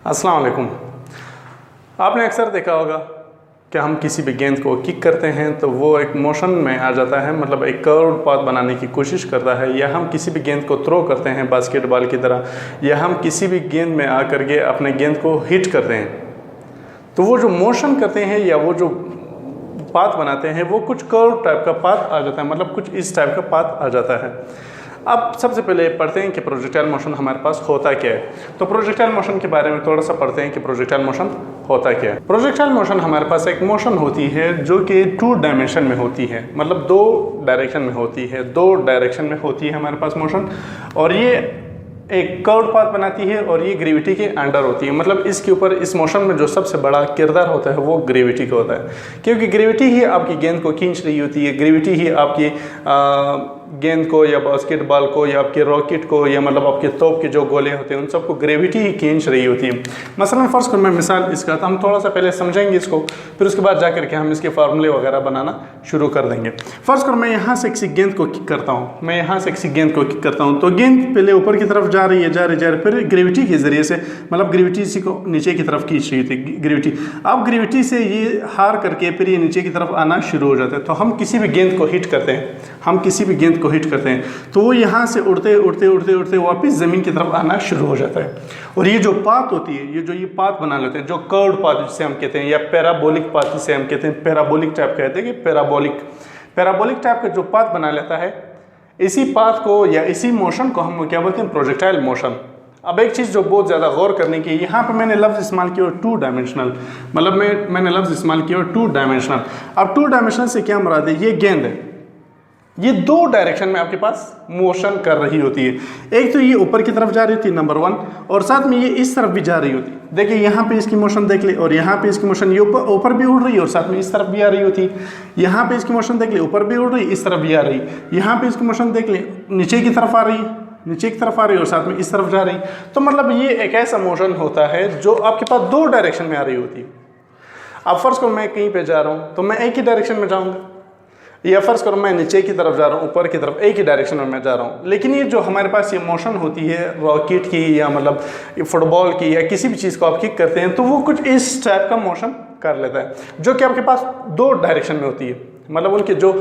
अस्सलाम वालेकुम। आपने अक्सर देखा होगा कि हम किसी भी गेंद को किक करते हैं तो वो एक मोशन में आ जाता है, मतलब एक कर्व पाथ बनाने की कोशिश करता है। या हम किसी भी गेंद को थ्रो करते हैं बास्केटबॉल की तरह, या हम किसी भी गेंद में आकर के अपने गेंद को हिट करते हैं, तो वो जो मोशन करते हैं या वो जो पाथ बनाते हैं वो कुछ कर्व टाइप का पाथ आ जाता है, मतलब कुछ इस टाइप का पाथ आ जाता है। अब सबसे पहले पढ़ते हैं कि प्रोजेक्टाइल मोशन हमारे पास होता क्या है। तो प्रोजेक्टाइल मोशन के बारे में थोड़ा सा पढ़ते हैं कि प्रोजेक्टाइल मोशन होता क्या है। प्रोजेक्टाइल मोशन हमारे पास एक मोशन होती है जो कि 2 डायमेंशन में होती है, मतलब 2 डायरेक्शन में होती है। 2 डायरेक्शन में होती है हमारे पास मोशन, और ये एक कर्व पाथ बनाती है और ये ग्रेविटी के अंडर होती है। मतलब इसके ऊपर इस मोशन में जो सबसे बड़ा किरदार होता है वो ग्रेविटी का होता है, क्योंकि ग्रेविटी ही आपकी गेंद को खींच रही होती है। ग्रेविटी ही आपकी गेंद को या बास्केटबॉल को या आपके रॉकेट को या मतलब आपके तोप के जो गोले होते हैं उन सबको ग्रेविटी ही खींच रही होती है। मसलन फर्स्ट को मैं मिसाल इसका, तो हम थोड़ा सा पहले समझेंगे इसको, फिर उसके बाद जाकर के हम इसके फार्मूले वगैरह बनाना शुरू कर देंगे। फर्स्ट को मैं यहाँ से किसी गेंद को किक करता हूँ, मैं यहाँ से किसी गेंद को किक करता हूँ, तो गेंद पहले ऊपर की तरफ जा रही है, जा रही, फिर ग्रेविटी के जरिए से, मतलब ग्रेविटी इसी को नीचे की तरफ खींच रही थी ग्रेविटी। अब ग्रेविटी से ये हार करके फिर ये नीचे की तरफ आना शुरू हो जाता है। तो हम किसी भी गेंद को हिट करते हैं, हम किसी भी गेंद को हिट करते हैं तो वो यहाँ से उड़ते उड़ते उड़ते उड़ते वापस ज़मीन की तरफ आना शुरू हो जाता है। और ये जो पाथ होती है, ये पाथ बना लेते हैं, जो कर्व्ड पाथ जिसे हम कहते हैं, या पैराबोलिक पाथ जिसे हम कहते हैं, पैराबोलिक टाइप कहते हैं कि पैराबोलिक टाइप का जो पाथ बना लेता है, इसी पाथ को या इसी मोशन को हम क्या बोलते हैं, प्रोजेक्टाइल मोशन। अब एक चीज़ जो बहुत ज़्यादा गौर करने की, यहाँ पे मैंने लफ्ज़ इस्तेमाल किया 2 डायमेंशनल, मतलब मैंने लफ्ज़ इस्तेमाल किया 2 डायमेंशनल। अब 2 डायमेंशनल से क्या मुराद है, ये गेंद है, ये 2 डायरेक्शन में आपके पास मोशन कर रही होती है। एक तो ये ऊपर की तरफ जा रही होती है, नंबर 1, और साथ में ये इस तरफ भी जा रही होती है। देखिए यहाँ पे इसकी मोशन देख ले, और यहाँ पे इसकी मोशन, ये ऊपर भी उड़ रही है और साथ में इस तरफ भी आ रही होती है। यहाँ पे इसकी मोशन देख ले, ऊपर भी उड़ रही, इस तरफ भी आ रही। यहाँ पे इसकी मोशन देख ले, नीचे की तरफ आ रही है, नीचे की तरफ आ रही है और साथ में इस तरफ जा रही। तो मतलब ये एक ऐसा मोशन होता है जो आपके पास 2 डायरेक्शन में आ रही होती है। अब फर्ज करो मैं कहीं पे जा रहा हूँ तो मैं एक ही डायरेक्शन में जाऊँगा, या फर्ज करो मैं नीचे की तरफ जा रहा हूँ, ऊपर की तरफ, एक ही डायरेक्शन में मैं जा रहा हूँ। लेकिन ये जो हमारे पास ये मोशन होती है रॉकेट की या मतलब फुटबॉल की या किसी भी चीज़ को आप किक करते हैं तो वो कुछ इस टाइप का मोशन कर लेता है, जो कि आपके पास 2 डायरेक्शन में होती है। मतलब उनके जो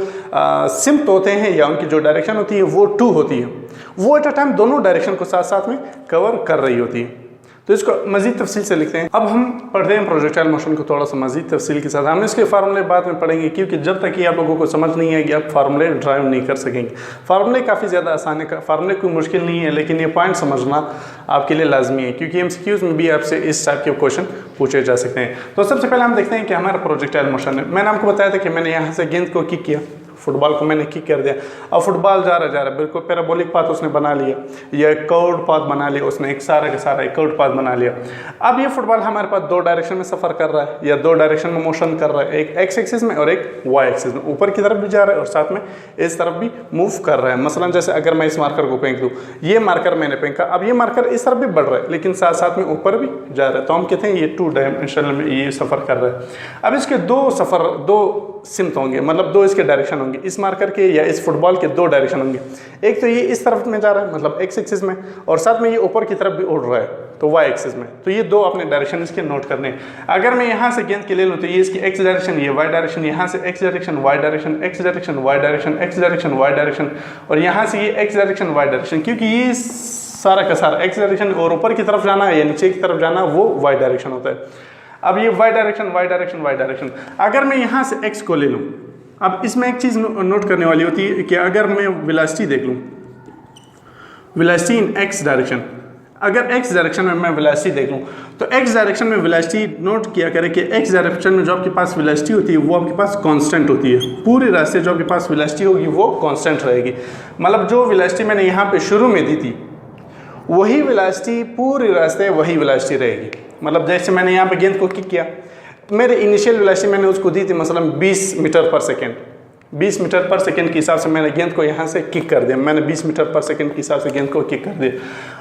सिम्प्ट होते हैं या उनकी जो डायरेक्शन होती है वो 2 होती है, वो एट अ टाइम दोनों डायरेक्शन को साथ साथ में कवर कर रही होती है। तो इसको मज़ीद तफसील से लिखते हैं। अब हम पढ़ते हैं प्रोजेक्टाइल मोशन को थोड़ा सा मज़ीद तफसील के साथ। हम इसके फार्मूले बाद में पढ़ेंगे, क्योंकि जब तक कि आप लोगों को समझ नहीं आएगी आप फार्मूले ड्राइव नहीं कर सकेंगे। फार्मूले काफ़ी ज़्यादा आसान है, फार्मूले कोई मुश्किल नहीं है, लेकिन ये पॉइंट समझना आपके लिए लाजमी है, क्योंकि MCQs में भी आपसे इस टाइप के क्वेश्चन पूछे जा सकते हैं। तो सबसे पहले हम देखते हैं कि हमारा प्रोजेक्टाइल मोशन है। मैंने आपको बताया था कि मैंने यहाँ से गेंद को किक किया, फुटबॉल को मैंने किक कर दिया। अब फुटबॉल जा रहा बिल्कुल पैराबोलिक पाथ उसने बना लिया, या कर्व्ड पाथ बना लिया उसने, एक सारा का सारा एक कर्व्ड पाथ बना लिया। अब ये फुटबॉल हमारे पास 2 डायरेक्शन में सफ़र कर रहा है या 2 डायरेक्शन में मोशन कर रहा है, एक एक्स एक्सिस में और एक वाई एक्सिस में। ऊपर की तरफ भी जा रहा है और साथ में इस तरफ भी मूव कर रहा है। मसलन जैसे अगर मैं इस मार्कर को फेंक दूँ, ये मार्कर मैंने फेंका, अब ये मार्कर इस तरफ भी बढ़ रहा है लेकिन साथ साथ में ऊपर भी जा रहा है, तो हम कहते हैं ये 2 डायमेंशनल में ये सफ़र कर रहा है। अब इसके 2 सिम्प्ट होंगे, मतलब 2 इसके डायरेक्शन होंगे, इस मार्कर के या इस फुटबॉल के 2 डायरेक्शन होंगे। एक तो ये इस तरफ में जा रहा है मतलब एक्स एक्सिस में, और साथ में ये ऊपर की तरफ भी उड़ रहा है तो वाई एक्सिस में। तो ये 2 अपने डायरेक्शन इसके नोट करने हैं। अगर मैं यहाँ से गेंद के ले लूँ तो ये इसकी एक्स डायरेक्शन, ये वाई डायरेक्शन, यहाँ से X direction, Y direction, X direction, Y direction, X direction, Y direction, और यहाँ से ये एक्स डायरेक्शन, वाई डायरेक्शन, क्योंकि ये सारा का सारा एक्स डायरेक्शन और ऊपर की तरफ जाना है या नीचे की तरफ जाना वो वाई डायरेक्शन होता है। अब ये Y direction, Y direction, Y direction. अगर मैं यहाँ से एक्स को ले लूँ, अब इसमें एक चीज़ नोट करने वाली होती है कि अगर मैं वेलोसिटी देख लूँ, वेलोसिटी इन एक्स डायरेक्शन, अगर एक्स डायरेक्शन में मैं वेलोसिटी देख लूँ तो एक्स डायरेक्शन में वेलोसिटी नोट किया करें कि एक्स डायरेक्शन में जो आपके पास वेलोसिटी होती है वो आपके पास कांस्टेंट होती है। पूरे रास्ते जो आपके पास वेलोसिटी होगी वो कांस्टेंट रहेगी। मतलब जो वेलोसिटी मैंने यहाँ पे शुरू में दी थी वही वेलोसिटी पूरे रास्ते वही वेलोसिटी रहेगी। मतलब जैसे मैंने यहाँ पे गेंद को किक किया, मेरे इनिशियल वेलोसिटी मैंने उसको दी थी मसलन 20 मीटर पर सेकेंड, 20 मीटर पर सेकेंड के हिसाब से मैंने गेंद को यहाँ से किक कर दिया, मैंने 20 मीटर पर सेकेंड के हिसाब से गेंद को किक कर दिया।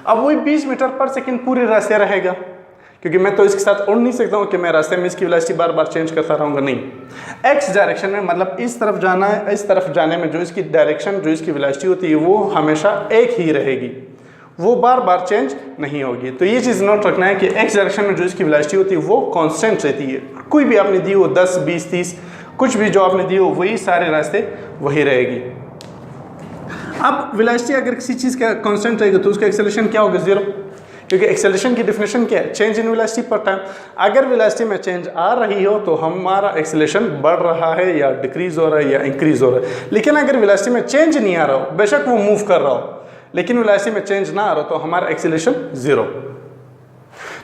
अब वही 20 मीटर पर सेकेंड पूरे रास्ते रहेगा, क्योंकि मैं तो इसके साथ उड़ नहीं सकता हूँ कि मैं रास्ते में इसकी वेलोसिटी बार बार चेंज करता रहूँगा, नहीं। एक्स डायरेक्शन में मतलब इस तरफ जाना है, इस तरफ जाने में जो इसकी डायरेक्शन, जो इसकी वेलोसिटी होती है वो हमेशा एक ही रहेगी, वो बार बार चेंज नहीं होगी। तो ये चीज़ नोट रखना है कि एक्स डायरेक्शन में जो इसकी वेलोसिटी होती है वो कांस्टेंट रहती है। कोई भी आपने दी हो 10, 20, 30, कुछ भी जो आपने दी हो वही सारे रास्ते वही रहेगी। अब वेलोसिटी अगर किसी चीज़ का कांस्टेंट रहेगा तो उसका एक्सेलरेशन क्या होगा? 0, क्योंकि एक्सेलरेशन की डेफिनेशन क्या है? चेंज इन वेलोसिटी पर टाइम। अगर वेलोसिटी में चेंज आ रही हो तो हमारा एक्सेलरेशन बढ़ रहा है या डिक्रीज हो रहा है या इंक्रीज हो रहा है। लेकिन अगर वेलोसिटी में चेंज नहीं आ रहा हो, बेशक वो मूव कर रहा हो, लेकिन वेलोसिटी में चेंज ना आ रहा हो तो हमारा एक्सेलरेशन 0।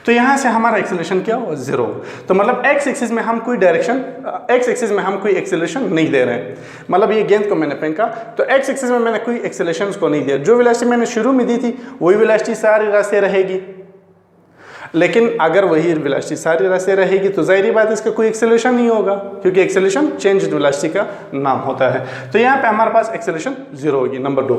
तो यहाँ से हमारा एक्सेलरेशन क्या हो? 0। तो मतलब एक्स एक्सिस में हम कोई डायरेक्शन, एक्स एक्सिस में हम कोई एक्सेलरेशन नहीं दे रहे हैं। मतलब ये गेंद को मैंने फेंका तो एक्स एक्सिस में मैंने कोई एक्सेलरेशन को नहीं दिया। जो वेलोसिटी मैंने शुरू में दी थी वही वेलोसिटी सारी रास्ते रहेगी। लेकिन अगर वही वेलोसिटी सारी रास्ते रहेगी तो जाहिर बात है इसका कोई एक्सेलरेशन नहीं होगा, क्योंकि एक्सेलरेशन चेंज इन वेलोसिटी का नाम होता है। तो यहाँ पे हमारे पास एक्सेलरेशन 0 होगी, नंबर 2।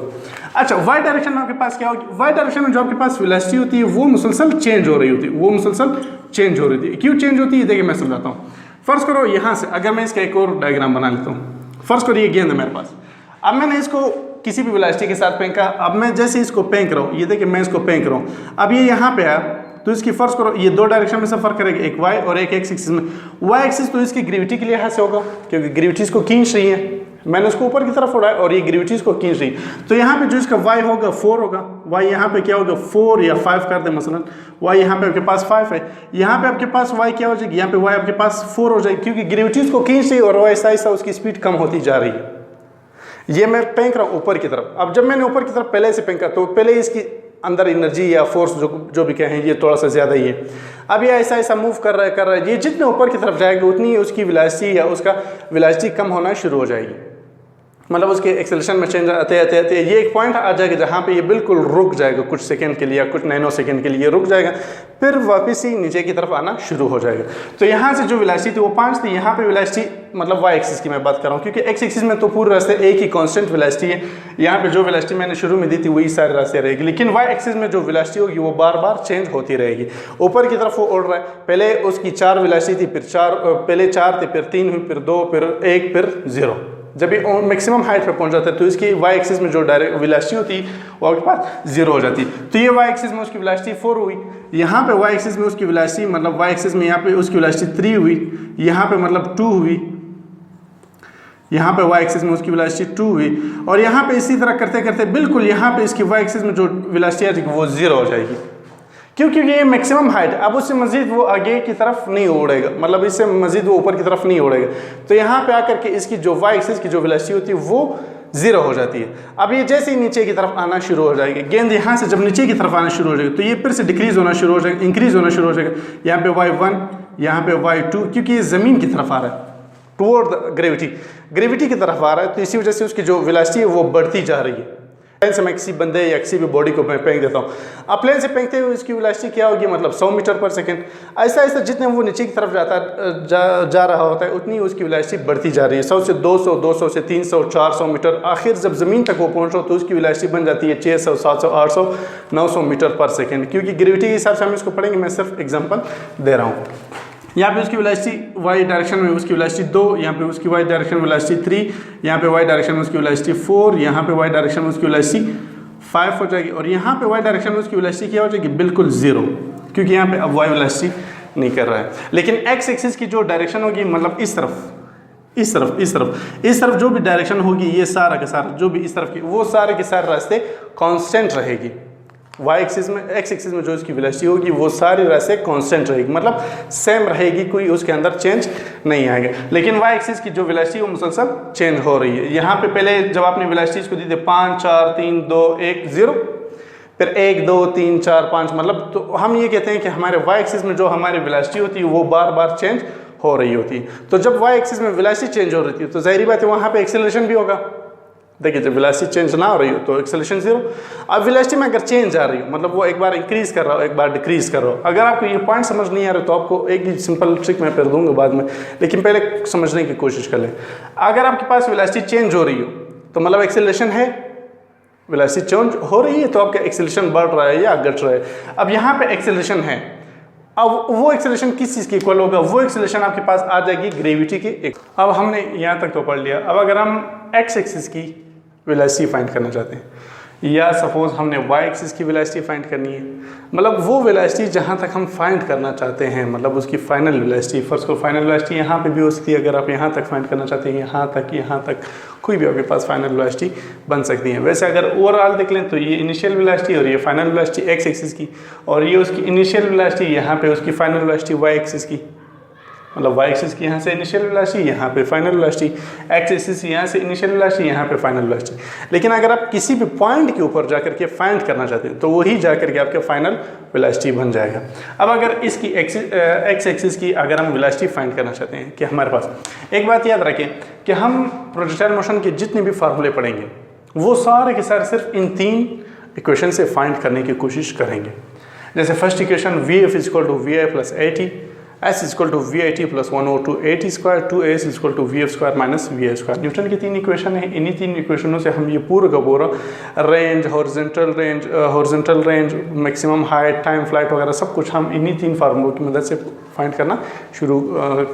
अच्छा, वाई डायरेक्शन में आपके पास क्या होगी? वाई डायरेक्शन में जो आपके पास वेलोसिटी होती है वो मुसलसल चेंज हो रही होती है, वो मुसलसल चेंज हो रही थी। क्यों चेंज होती है देखिए मैं समझाता हूँ। फर्स्ट करो यहाँ से, अगर मैं इसका एक और डायग्राम बना लेता हूँ। फर्स्ट करो ये गेंद है मेरे पास, अब मैंने इसको किसी भी वेलोसिटी के साथ फेंका। अब मैं जैसे इसको फेंक रहा हूँ, ये देखिए मैं इसको फेंक रहा हूँ, अब ये यहाँ पे आया तो इसकी फर्स्ट करो ये 2 डायरेक्शन में सफर करेगा, एक वाई और एक एक्स एक्सिस में। वाई एक्सिस तो इसकी ग्रेविटी के लिहाज से होगा, क्योंकि ग्रेविटी इसको खींच रही है, मैंने उसको ऊपर की तरफ उड़ाया और ये ग्रेविटी इसको खींच रही है। तो यहाँ पे जो इसका वाई होगा 4 होगा। वाई यहाँ पे क्या होगा? 4 या 5 कर दे मसलन। वाई यहाँ पे आपके पास 5 है, यहाँ पे आपके पास वाई क्या हो जाएगी? यहाँ पे वाई आपके पास 4 हो जाएगी, क्योंकि ग्रेविटी इसको खींच रही है और वो ऐसा ऐसा उसकी स्पीड कम होती जा रही है। ये मैं फेंक रहा हूँ ऊपर की तरफ। अब जब मैंने ऊपर की तरफ पहले से फेंका तो पहले इसकी अंदर एनर्जी या फोर्स जो भी कहें ये थोड़ा सा ज़्यादा ही है। अब ये ऐसा ऐसा मूव कर रहा है, ये जितने ऊपर की तरफ जाएगा उतनी उसकी वेलोसिटी या उसका वेलोसिटी कम होना शुरू हो जाएगी। मतलब उसके एक्सेलरेशन में चेंज आते ये एक पॉइंट आ जाएगा जहाँ पे ये बिल्कुल रुक जाएगा, कुछ सेकंड के लिए या कुछ नैनो सेकंड के लिए रुक जाएगा, फिर वापस ही नीचे की तरफ आना शुरू हो जाएगा। तो यहाँ से जो वेलोसिटी थी वो 5 थी, यहाँ पे वेलोसिटी मतलब वाई एक्सिस की मैं बात कर रहा हूँ, क्योंकि एक्स एक्सिस में तो पूरे रास्ते एक ही कांस्टेंट वेलोसिटी है। यहाँ पे जो वेलोसिटी मैंने शुरू में दी थी वही सारे रास्ते रहेगी, लेकिन वाई एक्सिस में जो वेलोसिटी होगी वो बार बार चेंज होती रहेगी। ऊपर की तरफ वो उड़ रहा है, पहले उसकी 4 वेलोसिटी थी, फिर 4, पहले 4 थे, फिर 3 हुई, फिर 2, फिर 1, फिर 0। जब ये मैक्सिमम हाइट पे पहुंच जाता है तो इसकी वाई एक्सिस में जो डायरेक्ट वेलोसिटी होती है वो आपके पास 0 हो जाती है। तो ये वाई एक्सिस में उसकी वेलोसिटी 4 हुई, यहाँ पे वाई एक्सिस में उसकी वेलोसिटी मतलब वाई एक्सिस में यहाँ पे उसकी वेलोसिटी 3 हुई, यहाँ पे मतलब 2 हुई, यहाँ पे वाई एक्सिस में उसकी वेलोसिटी 2 हुई, और यहाँ पे इसी तरह करते करते बिल्कुल यहाँ पे इसकी वाई एक्सिस में जो वेलोसिटी आ जाएगी वो 0 हो जाएगी, क्योंकि ये मैक्सिमम हाइट। अब उससे मजीद वो आगे की तरफ नहीं उड़ेगा, मतलब इससे मजीद वो ऊपर की तरफ नहीं उड़ेगा। तो यहाँ पे आकर के इसकी जो वाई एक्सिस की जो वेलोसिटी होती है वो 0 हो जाती है। अब ये जैसे ही नीचे की तरफ आना शुरू हो जाएगी, गेंद यहाँ से जब नीचे की तरफ आना शुरू हो जाएगी तो ये फिर से डिक्रीज होना शुरू हो जाएगा, इंक्रीज होना शुरू हो जाएगा। यहाँ पे y1, यहाँ पे y2, क्योंकि ये ज़मीन की तरफ आ रहा है, टुवर्ड द ग्रेविटी की तरफ आ रहा है, तो इसी वजह से उसकी जो वेलोसिटी है वो बढ़ती जा रही है। प्लेन से मैं किसी बंदे या किसी भी बॉडी को मैं फेंक देता हूँ, अब प्लेन से फेंकते हुए इसकी वेलोसिटी क्या होगी? मतलब 100 मीटर पर सेकंड। ऐसा ऐसा जितने वो नीचे की तरफ जा रहा होता है उतनी उसकी वेलोसिटी बढ़ती जा रही है। 100 से 200, 200 से 300, 400 मीटर, आखिर जब ज़मीन तक वो पहुँच रहा हो तो उसकी वेलोसिटी बन जाती है 600, 700, 800, 900 मीटर पर सेकेंड। क्योंकि ग्रेविटी के हिसाब से हम इसको पढ़ेंगे, मैं सिर्फ एग्जाम्पल दे रहा हूँ। यहाँ पे उसकी वेलोसिटी वाई डायरेक्शन में उसकी वेलोसिटी 2, यहाँ पे उसकी वाई डायरेक्शन में वेलोसिटी 3, यहाँ पे वाई डायरेक्शन में उसकी वेलोसिटी 4, यहाँ पे वाई डायरेक्शन में उसकी वेलोसिटी 5 हो जाएगी, और यहाँ पे वाई डायरेक्शन में उसकी वेलोसिटी क्या हो जाएगी? बिल्कुल 0, क्योंकि यहाँ पे अब वाई वेलोसिटी नहीं कर रहा है। लेकिन एक्स एक्सिस की जो डायरेक्शन होगी, मतलब इस तरफ जो भी डायरेक्शन होगी, ये सारा का सारा जो भी इस तरफ की, वो सारे के सारे रास्ते कांस्टेंट रहेगी। वाई एक्सिस में, एक्स एक्सिस में जो इसकी वेलोसिटी होगी वो सारी रास्ते कांस्टेंट रहेगी, मतलब सेम रहेगी, कोई उसके अंदर चेंज नहीं आएगा। लेकिन वाई एक्सिस की जो वेलोसिटी वो मुसलसल चेंज हो रही है। यहाँ पे पहले जब आपने वेलोसिटीज को दी थी 5, 4, 3, 2, 1, 0, फिर 1, 2, 3, 4, 5, मतलब तो हम ये कहते हैं कि हमारे वाई एक्सिस में जो हमारी वेलोसिटी होती है वो बार बार चेंज हो रही होती है। तो जब वाई एक्सिस में वेलोसिटी चेंज हो रही थी तो जाहिर बात है वहाँ पे एक्सेलरेशन भी होगा। देखिए जब वेलोसिटी चेंज ना हो रही हो तो एक्सेलरेशन 0। अब वेलोसिटी में अगर चेंज आ रही हो, मतलब वो एक बार इंक्रीज कर रहा हो, एक बार डिक्रीज कर रहा हो। अगर आपको ये पॉइंट समझ नहीं आ रहा तो आपको एक ही सिंपल ट्रिक मैं कर दूंगा बाद में, लेकिन पहले समझने की कोशिश कर लें। अगर आपके पास वेलोसिटी चेंज हो रही हो तो मतलब एक्सेलरेशन है, वेलोसिटी चेंज हो रही है तो आपका एक्सेलरेशन बढ़ रहा है या घट रहा है। अब यहाँ पे एक्सेलरेशन है, अब वो एक्सेलरेशन किस चीज़ के इक्वल होगा? वो एक्सेलरेशन आपके पास आ जाएगी ग्रेविटी के। अब हमने यहाँ तक तो पढ़ लिया। अब अगर हम एक्स एक्सिस की वेलोसिटी फाइंड करना चाहते हैं, या सपोज हमने वाई एक्सिस की वेलोसिटी फाइंड करनी है, मतलब वो वेलोसिटी जहाँ तक हम फाइंड करना चाहते हैं, मतलब उसकी फाइनल वेलोसिटी। फर्स्ट को फाइनल वेलोसिटी यहाँ पे भी हो सकती है, अगर आप यहाँ तक फाइंड करना चाहते हैं, यहाँ तक कोई भी आपके पास फाइनल वेलोसिटी बन सकती है। वैसे अगर ओवरऑल देख लें तो ये इनिशियल वेलोसिटी और ये फाइनल वेलोसिटी एक्स एक्सिस की, और ये उसकी इनिशियल वेलोसिटी, यहाँ पे उसकी फाइनल वेलोसिटी वाई एक्सिस की, मतलब वाई एक्सिस की यहाँ से इनिशियल वेलोसिटी, यहाँ पे फाइनल वेलोसिटी, एक्स एक्सिस यहाँ से इनिशियल वेलोसिटी, यहाँ पे फाइनल वेलोसिटी। लेकिन अगर आप किसी भी पॉइंट के ऊपर जाकर के फाइंड करना चाहते हैं तो वही जाकर के आपके फाइनल वेलोसिटी बन जाएगा। अब अगर इसकी एक्स एक्सिस की अगर हम वेलोसिटी फाइंड करना चाहते हैं कि हमारे पास, एक बात याद रखें कि हम प्रोजेक्टाइल मोशन के जितने भी फार्मूले पढ़ेंगे वो सारे के सारे सिर्फ इन 3 इक्वेशन से फाइंड करने की कोशिश करेंगे। जैसे first equation VF = VI + AT, S = VIT + 1/2AT², 2S = VF² - VI²। Newton की 3 इक्वेशन है, इन्हीं 3 इक्वेशनों से हम ये पूरा का पूरा range, horizontal range, maximum height, time flight वगैरह सब कुछ हम इन्हीं 3 फार्मूलों की मदद से फाइंड करना शुरू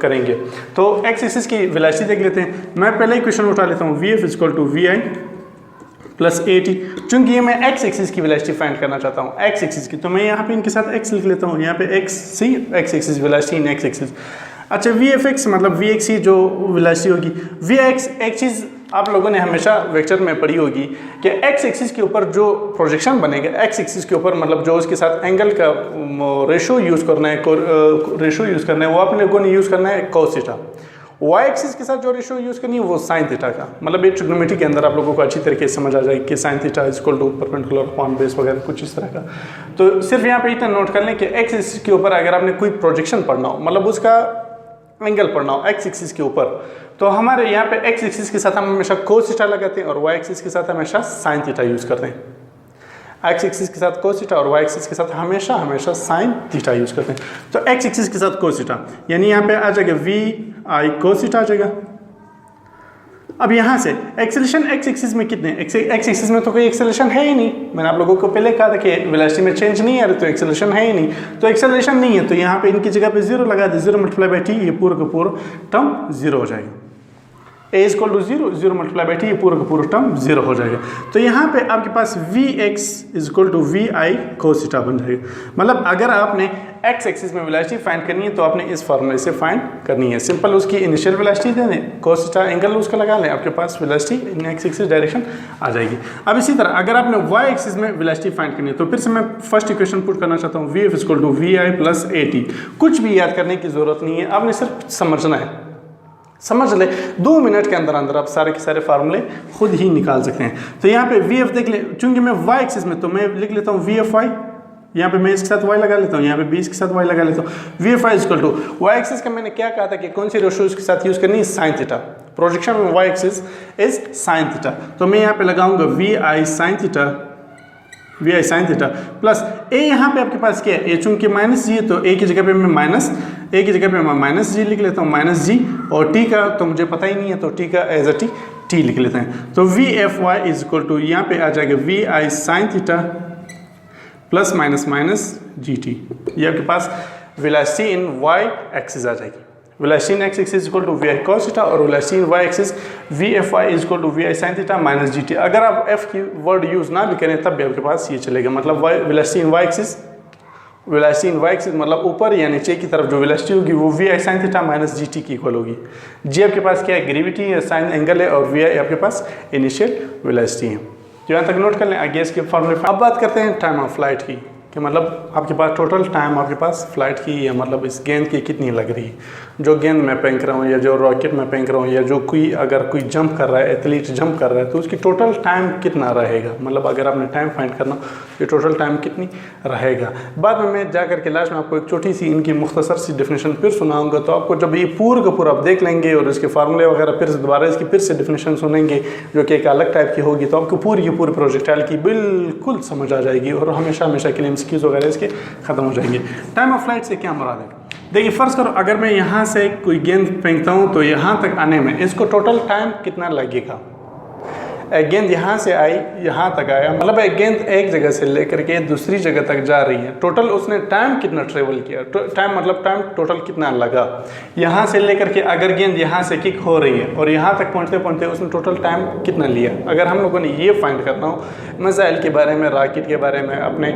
करेंगे। तो एक्स एक्सिस की वेलोसिटी देख लेते हैं। मैं पहले इक्वेशन उठा लेता हूँ, VF = VI + AT। चूंकि ये मैं एक्स एक्सिस की वेलोसिटी फाइंड करना चाहता हूँ, एक्स एक्सिस की, तो मैं यहाँ पे इनके साथ एक्स लिख लेता हूँ, यहाँ पे x axis velocity in X axis. अच्छा, VFX मतलब VXC जो वेलोसिटी होगी, VX एक चीज़ आप लोगों ने हमेशा वेक्टर में पढ़ी होगी कि एक्स एक्सिस के ऊपर जो प्रोजेक्शन बनेगा, एक्स एक्सिस के ऊपर मतलब जो उसके साथ एंगल का रेशो यूज़ करना है, वो आप लोगों ने यूज़ करना है cos थीटा। वाई एक्सिस के साथ जो रेशो यूज़ करनी है वो साइन थीटा का, मतलब ये ट्रिग्नोमेट्री के अंदर आप लोगों को अच्छी तरीके से समझ आ जाएगी कि sine theta = perpendicular upon base वगैरह कुछ इस तरह का। तो सिर्फ यहाँ पे इतना नोट कर लें कि एक्स एक्सिस के ऊपर अगर आपने कोई प्रोजेक्शन पढ़ना हो, मतलब उसका एंगल पढ़ना हो एक्स एक्सिस के ऊपर, तो हमारे यहाँ पे एक्स एक्सिस के साथ हम हमेशा cos थीटा लगाते हैं और वाई एक्सिस के साथ हमेशा साइन थीटा यूज़ करते हैं। एक्स एक्सिस के साथ cos थीटा और वाई एक्सिस के साथ हमेशा साइन थीटा यूज़ करते हैं। तो एक्स एक्सिस के साथ cos थीटा, यानी यहाँ पे आ जाएगा VI cos थीटा आ जाएगा। अब यहाँ से एक्सेलेरेशन एक्स एक्सिस में कितने, एक्स एक्सिस में तो कोई एक्सेलेरेशन है ही नहीं। मैंने आप लोगों को पहले कहा था कि वेलोसिटी में चेंज नहीं आ रही, तो एक्सेलेरेशन है ही नहीं। तो एक्सेलेरेशन नहीं है तो यहाँ पे इनकी जगह पे 0 लगा दे, 0 × T, ये पूरा का पूरा टर्म 0 हो जाएगा। A = 0, 0 × T, ये पूरा का पूरा टर्म 0 हो जाएगा। तो यहाँ पे आपके पास VX = VI cos थीटा बन जाएगा। मतलब अगर आपने एक्स एक्सिस में वेलोसिटी फाइंड करनी है तो आपने इस फार्मूले से फाइंड करनी है। सिंपल उसकी इनिशियल वेलोसिटी दे दें, cos थीटा एंगल उसका लगा लें, आपके पास velocity in X axis direction आ जाएगी। अब इसी तरह अगर आपने वाई एक्सिस में वेलोसिटी फाइंड करनी है तो फिर से मैं फर्स्ट इक्वेशन पुट करना चाहता हूँ, VF = VI + AT। कुछ भी याद करने की ज़रूरत नहीं है, आपने सिर्फ समझना है। समझ ले, 2 मिनट के अंदर अंदर आप सारे के सारे फार्मूले खुद ही निकाल सकते हैं। तो यहाँ पे VF देख ले, चूंकि मैं वाई एक्सिस में, तो मैं लिख लेता हूँ VFY, यहाँ पे मैं इसके साथ y लगा लेता हूँ, यहाँ पे B इसके साथ y लगा लेता हूँ। VFY = वाई एक्सिस का मैंने क्या कहा था कि कौन सी रेशो इसके साथ यूज़ करनी है, साइन थीटा। प्रोजेक्शन में Y axis is sine theta, तो मैं यहाँ पे लगाऊंगा VI sin theta plus A। यहाँ पे आपके पास क्या है, A चूंकि माइनस जी है तो A की जगह पे मैं माइनस जी लिख लेता हूँ, -g, और T का तो मुझे पता ही नहीं है तो T का एज अ T लिख लेते हैं। तो VFY = यहाँ पे आ जाएगा VI sin थीटा ± GT। ये आपके पास वेलोसिटी इन वाई एक्सिस आ जाएगी। Velocity in X axis = VI cos theta और velocity in Y axis VFY = VI sin theta - GT। अगर आप F की वर्ड यूज़ ना भी करें तब भी आपके पास ये चलेगा। मतलब वेलोसिटी इन वाई एक्सिस मतलब ऊपर या नीचे की तरफ जो वेलोसिटी होगी वो VI sin थीटा - GT की इक्वल होगी। G आपके पास क्या है, ग्रेविटी या साइन एंगल है, और VI आपके पास इनिशियल वेलोसिटी है। तो यहाँ तक नोट कर लें। आगे इसके फॉर्मूले। अब बात करते हैं टाइम ऑफ फ्लाइट की, कि मतलब आपके पास टोटल टाइम आपके पास फ्लाइट की, या मतलब इस गेंद की कितनी लग रही है। जो गेंद मैं फेंक रहा हूँ या जो रॉकेट में फेंक रहा हूँ, या जो अगर कोई जंप कर रहा है, एथलीट जंप कर रहा है, तो उसकी टोटल टाइम कितना रहेगा। मतलब अगर आपने टाइम फाइंड करना, ये टोटल टाइम कितनी रहेगा। बाद में मैं जा करके लास्ट में आपको एक छोटी सी इनकी मुख्तसर सी डेफिनेशन फिर सुनाऊंगा। तो आपको जब ये पूरा का पूरा आप देख लेंगे और इसके फार्मूले वगैरह फिर से दोबारा इसकी फिर से डेफिनेशन सुनेंगे जो कि एक अलग टाइप की होगी, तो आपको पूरी की पूरी प्रोजेक्टाइल की बिल्कुल समझ आ जाएगी और हमेशा के लिए एमसीक्यूज वगैरह इसके खत्म हो जाएंगे। टाइम ऑफ फ्लाइट से क्या मुराद है, देखिए फर्ज करो अगर मैं यहाँ से कोई गेंद फेंकता हूँ तो यहाँ तक आने में इसको टोटल टाइम कितना लगेगा। एक गेंद यहाँ से आई यहाँ तक आया, मतलब एक गेंद एक जगह से लेकर के दूसरी जगह तक जा रही है, टोटल उसने टाइम कितना ट्रेवल किया, टाइम मतलब टाइम टोटल कितना लगा यहाँ से लेकर के। अगर गेंद यहाँ से किक हो रही है और यहाँ तक पहुँचते पहुँचते उसने टोटल टाइम कितना लिया। अगर हम लोगों ने ये फाइंड करना हो मिसाइल के बारे में, रॉकेट के बारे में, अपने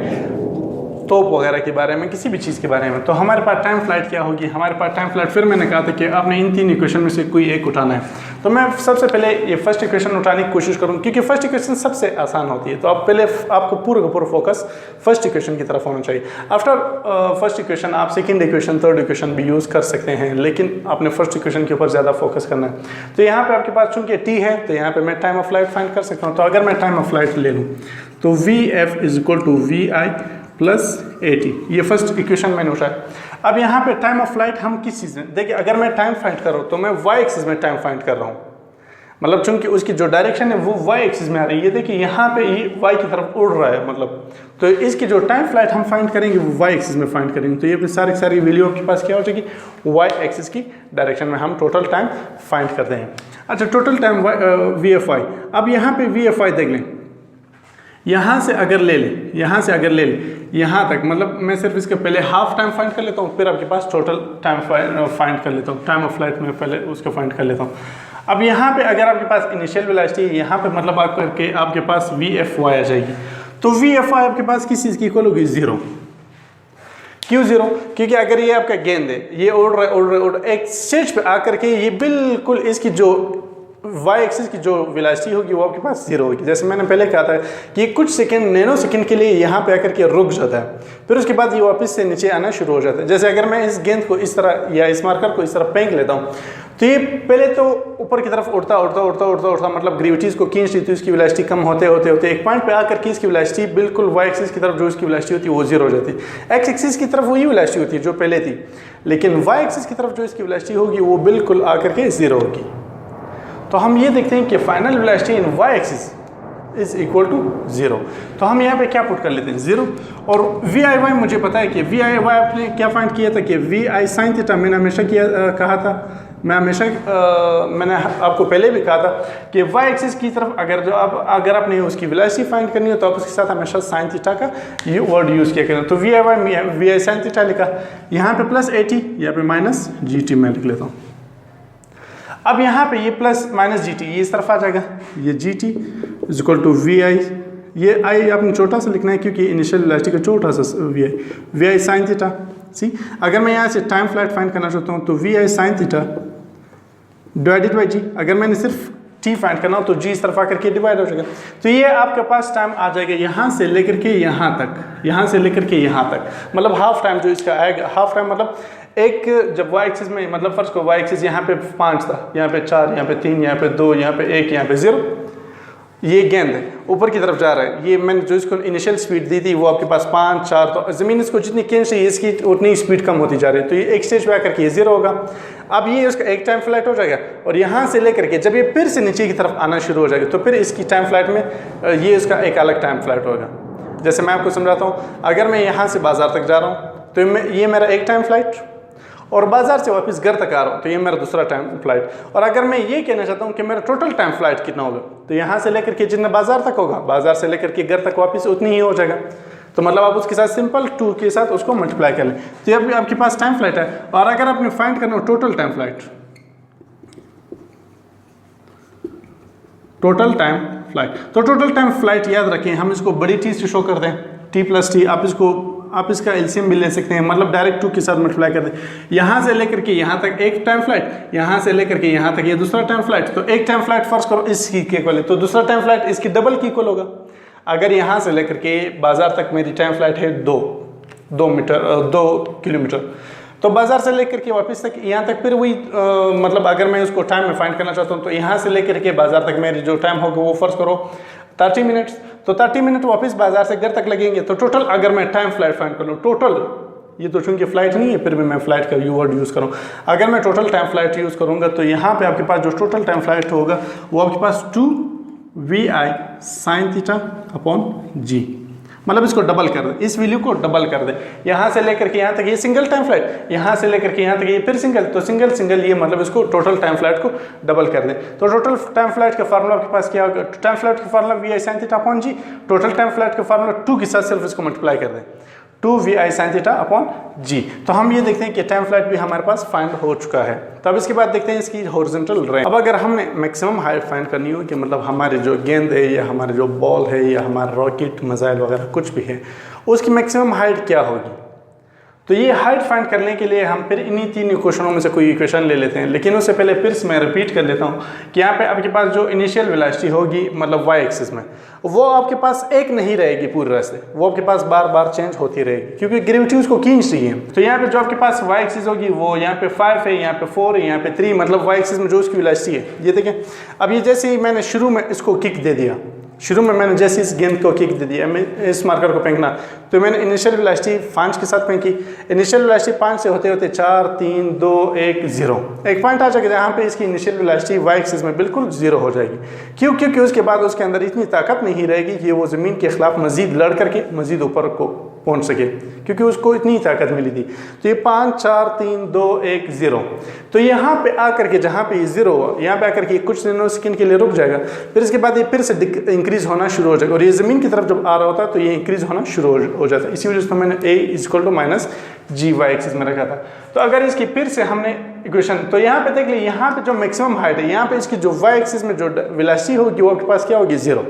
तोप वगैरह के बारे में, किसी भी चीज़ के बारे में, तो हमारे पास टाइम फ्लाइट क्या होगी, हमारे पास टाइम फ्लाइट, फिर मैंने कहा था कि आपने इन 3 इक्वेशन में से कोई एक उठाना है। तो मैं सबसे पहले ये फर्स्ट इक्वेशन उठाने की कोशिश करूँ क्योंकि फर्स्ट इक्वेशन सबसे आसान होती है। तो आप पहले आपको पूरा का पूरा फोकस फर्स्ट इक्वेशन की तरफ होना चाहिए। आफ्टर फर्स्ट इक्वेशन आप सेकेंड इक्वेशन, थर्ड इक्वेशन भी यूज़ कर सकते हैं, लेकिन आपने फर्स्ट इक्वेशन के ऊपर ज़्यादा फोकस करना है। तो यहाँ पर आपके पास चूँकि टी है तो यहाँ पर मैं टाइम ऑफ फ्लाइट फाइंड कर सकता हूँ। तो अगर मैं टाइम ऑफ फ्लाइट ले लूँ तो VF = VI + AT, ये फर्स्ट इक्वेशन मैंने उठाया। अब यहाँ पे टाइम ऑफ फ्लाइट हम किस चीज़ में, देखिए अगर मैं टाइम फाइंड कर रहा हूँ तो मैं y एक्सिस में टाइम फाइंड कर रहा हूँ, मतलब चूंकि उसकी जो डायरेक्शन है वो y एक्सिस में आ रही है। देखिए यहाँ पे ये y की तरफ उड़ रहा है, मतलब तो इसकी जो टाइम फ्लाइट हम फाइंड करेंगे वो y एक्सिस में फाइंड करेंगे। तो ये सारी वैल्यू आपके पास क्या हो जाएगी, y एक्सिस की डायरेक्शन में हम टोटल टाइम फाइंड करते हैं। अच्छा, टोटल टाइम VFI। अब यहाँ पे VFI देख लें, यहाँ से अगर ले लें, यहाँ से अगर ले लें यहाँ तक, मतलब मैं सिर्फ इसके पहले हाफ टाइम फाइंड कर लेता हूँ, फिर आपके पास टोटल टाइम फाइंड कर लेता हूँ। टाइम ऑफ फ्लाइट में पहले उसको फाइंड कर लेता हूँ। अब यहाँ पे अगर आपके पास इनिशियल वेलोसिटी है, यहाँ पे मतलब आपके पास VFY आ जाएगी। तो VFY आपके पास किस चीज़ की इक्वल होगी, 0। क्यों 0? क्योंकि अगर ये आपका गेंद है, ये उड़ रहा है, एक स्टेज पे आकर के ये बिल्कुल इसकी जो y एक्सिस की जो वेलोसिटी होगी वो आपके पास 0 होगी। जैसे मैंने पहले कहा था कि कुछ सेकंड, नैनो सेकंड के लिए यहाँ पे आकर के रुक जाता है, फिर उसके बाद ये वापस से नीचे आना शुरू हो जाता है। जैसे अगर मैं इस गेंद को इस तरह या इस मार्कर को इस तरह फेंक लेता हूँ तो ये पहले तो ऊपर की तरफ उड़ता मतलब ग्रेविटीज को खींच रही थी, इसकी वेलोसिटी कम होते एक पॉइंट पे आकर के इसकी वेलोसिटी बिल्कुल y एक्सिस की तरफ जो इसकी वेलोसिटी होती है वो 0 हो जाती है। x एक्सिस की तरफ वही वेलोसिटी होती है जो पहले थी, लेकिन y एक्सिस की तरफ जो इसकी वेलोसिटी होगी वो बिल्कुल आकर के 0 होगी। तो हम ये देखते हैं कि final velocity in y axis is equal to 0। तो हम यहाँ पे क्या पुट कर लेते हैं, 0। और VIY मुझे पता है कि VIY आपने क्या फाइंड किया था कि VI sin थीटा मैंने हमेशा कहा था, मैंने आपको पहले भी कहा था कि y एक्सिस की तरफ अगर आपने उसकी वेलोसिटी फाइंड करनी हो तो आप उसके साथ हमेशा sin थीटा का ये वर्ड यूज़ किया करें। तो VI sin थीटा लिखा, यहाँ पे प्लस AT, यहाँ पे माइनस GT मैं लिख लेता हूँ। अब यहाँ पे ये प्लस माइनस GT ये इस तरफ आ जाएगा, ये GT is equal to VI, ये I आपने छोटा सा लिखना है क्योंकि इनिशियल वेलोसिटी का छोटा सा VI sin थीटा। सी अगर मैं यहाँ से टाइम फ्लाइट फाइंड करना चाहता हूँ तो VI sin theta divided by G। अगर मैंने सिर्फ T फाइंड करना हो तो G इस तरफ आकर के डिवाइड हो जाएगा। तो ये आपके पास टाइम आ जाएगा यहाँ से लेकर के यहाँ तक, यहाँ से लेकर के यहाँ तक, मतलब हाफ टाइम जो इसका आएगा। हाफ टाइम मतलब एक जब y एक्सिस में, मतलब फर्स्ट को y एक्सिस यहाँ पे 5 था, यहाँ पे 4, यहाँ पे 3, यहाँ पे 2, यहाँ पे 1, यहाँ पे 0, ये गेंद है ऊपर की तरफ जा रहा है। ये मैंने जो इसको इनिशियल स्पीड दी थी वो आपके पास 5, 4, तो ज़मीन इसको जितनी खींच रही है इसकी उतनी स्पीड कम होती जा रही है। तो ये एक स्टेज पे आकर के ये 0 होगा। अब ये उसका एक टाइम फ्लाइट हो जाएगा और यहाँ से लेकर के जब ये फिर से नीचे की तरफ आना शुरू हो जाएगा तो फिर इसकी टाइम फ्लाइट में ये इसका एक अलग टाइम फ्लाइट होगा। जैसे मैं आपको समझाता हूँ, अगर मैं यहाँ से बाजार तक जा रहा हूँ तो ये मेरा एक टाइम फ्लाइट, और बाजार से वापस घर तक आ रहा हूँ तो ये मेरा दूसरा टाइम फ्लाइट। और अगर मैं ये कहना चाहता हूँ कि मेरा टोटल टाइम फ्लाइट कितना होगा तो यहाँ से लेकर के जितना बाजार तक होगा, बाजार से लेकर के घर तक वापस उतनी ही हो जाएगा। तो मतलब आप उसके साथ सिंपल 2 के साथ उसको मल्टीप्लाई कर लें तो ये आपके पास टाइम फ्लाइट है। और अगर आपने फाइंड करना हो टोटल टाइम फ्लाइट, तो टोटल टाइम फ्लाइट याद रखें, हम इसको बड़ी T से शो कर दें, T+T। आप इसका एलसीएम भी ले सकते हैं, मतलब डायरेक्ट 2 के साथ मल्टीप्लाई कर दें। यहाँ से लेकर के यहाँ तक एक टाइम फ्लाइट, यहाँ से लेकर के यहाँ तक ये दूसरा टाइम फ्लाइट। तो एक टाइम फ्लाइट फर्स्ट करो इसकी इक्वल है, तो दूसरा टाइम फ्लाइट इसकी डबल की इक्वल होगा। अगर यहाँ से लेकर के बाजार तक मेरी टाइम फ्लाइट है 2 किलोमीटर, तो बाजार से लेकर के वापस तक यहाँ तक फिर वही मतलब अगर मैं उसको टाइम में फाइंड करना चाहता हूँ तो यहाँ से लेकर के बाजार तक मेरी जो टाइम होगा वो फर्स्ट करो 30 मिनट्स, तो 30 मिनट वापस बाजार से घर तक लगेंगे। तो टोटल अगर मैं टाइम फ्लाइट फाइंड कर लूँ, टोटल ये तो चूंकि फ्लाइट नहीं है फिर भी मैं फ्लाइट का वर्ड यूज़ करूँ, अगर मैं टोटल टाइम फ्लाइट यूज़ करूँगा तो यहाँ पे आपके पास जो टोटल टाइम फ्लाइट होगा वो आपके पास 2 VI sin theta upon G, मतलब इसको डबल कर दे, इस वैल्यू को डबल कर दे, यहाँ से लेकर के यहाँ तक ये सिंगल टाइम फ्लाइट, यहाँ से लेकर के यहाँ तक ये फिर सिंगल, तो सिंगल सिंगल ये मतलब इसको टोटल टाइम फ्लाइट को डबल कर दे। तो टोटल टाइम फ्लाइट का फार्मूला आपके पास क्या होगा, टाइम फ्लाइट का formula V I sine theta upon G, total time flight का फार्मूला 2 के साथ सिर्फ इसको मल्टीप्लाई कर दें, 2 V I sine theta upon G. तो हम ये देखते हैं कि टाइम फ्लाइट भी हमारे पास फाइंड हो चुका है। तो अब इसके बाद देखते हैं इसकी हॉरिजॉन्टल रेंज। अब अगर हमने मैक्सिमम हाइट फाइंड करनी हो कि मतलब हमारे जो गेंद है या हमारे जो बॉल है या हमारा रॉकेट मिसाइल वगैरह कुछ भी है, उसकी मैक्सिमम हाइट क्या होगी, तो ये हाइट फाइंड करने के लिए हम फिर इन्हीं 3 इक्वेशनों में से कोई इक्वेशन ले लेते हैं। लेकिन उससे पहले फिर से मैं रिपीट कर लेता हूँ कि यहाँ पे आपके पास जो इनिशियल वेलोसिटी होगी मतलब वाई एक्सिस में, वो आपके पास एक नहीं रहेगी पूरे रास्ते, वो आपके पास बार बार चेंज होती रहेगी क्योंकि ग्रेविटी उसको खींच रही है। तो यहाँ पे जो आपके पास वाई एक्सिस होगी वो यहाँ पे 5 है, यहाँ पे 4 है, यहाँ पे 3, मतलब वाई एक्सिस में जो उसकी वेलोसिटी है ये देखें। अब ये जैसे ही मैंने शुरू में इसको किक दे दिया, शुरू में मैंने जैसे इस गेंद को किक दे दिया, मैं इस मार्कर को फेंकना, तो मैंने इनिशियल वेलोसिटी 5 के साथ फेंकी, इनिशियल वेलोसिटी 5 से होते होते 4 3 2 1 0, एक पॉइंट आ जाएगा जहाँ पे इसकी इनिशियल वेलोसिटी वाई एक्सिस में बिल्कुल 0 हो जाएगी। क्यों? क्योंकि उसके बाद उसके अंदर इतनी ताकत नहीं रहेगी कि वो ज़मीन के खिलाफ मजीद लड़ करके मजीद ऊपर को पहुंच सके, क्योंकि उसको इतनी ताकत मिली थी। तो ये 5 4 3 2 1 0, तो यहाँ पे आकर के जहाँ पे ये 0 हुआ, यहाँ पे आकर के कुछ नैनो सेकंड के लिए रुक जाएगा, फिर इसके बाद ये फिर से इंक्रीज होना शुरू हो जाएगा और ये ज़मीन की तरफ जब आ रहा होता है तो ये इंक्रीज होना शुरू हो जाता है। इसी वजह से मैंने a equal to minus G Y axis में रखा था। तो अगर इसकी फिर से हमने इक्वेशन, तो यहाँ पे देख लीजिए, यहाँ पे जो मैक्सिमम हाइट है, यहाँ पे इसकी जो वाई एक्सिस में जो वेलोसिटी होगी वो आपके पास क्या होगी 0।